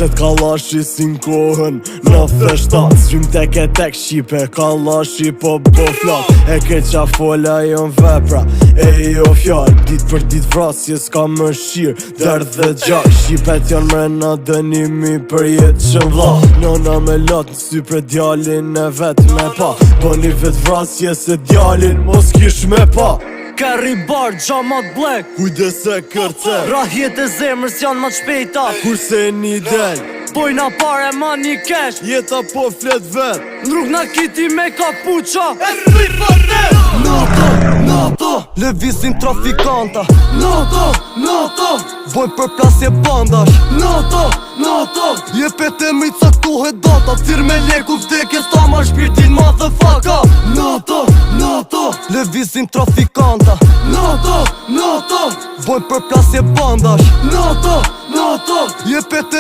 Se t'kallashi si n'kohën në feshtat Zrym tek e tek shqipe Kallashi po flat E ke qa fola jon vepra E jo fjall Dit për dit vrasje s'ka më shqir Derdh dhe gjak Shqipet jon mrena dënimi për jetë që vlla Nona me lot në sy për djalin e vet me pa Bëni vet vrasje se djalin mos kish me pa Carry bar, gjamat black Kujdes e kërce Rahjet e zemrës janë ma t'shpejta Kurse një del Bojna pare ma një cash Jeta po flet vet N'rrug na kiti me kapuqa E rri për ne NATO Lëvizin trafikanta NATO Vojnë për plasje bandash NATO Jepet e mi caktohet data Cir me leku vdekjes ta ma shpirtin motherfucker NATO Lëvizin trafikanta NATO Vojnë për plasje bandash NATO Jepet e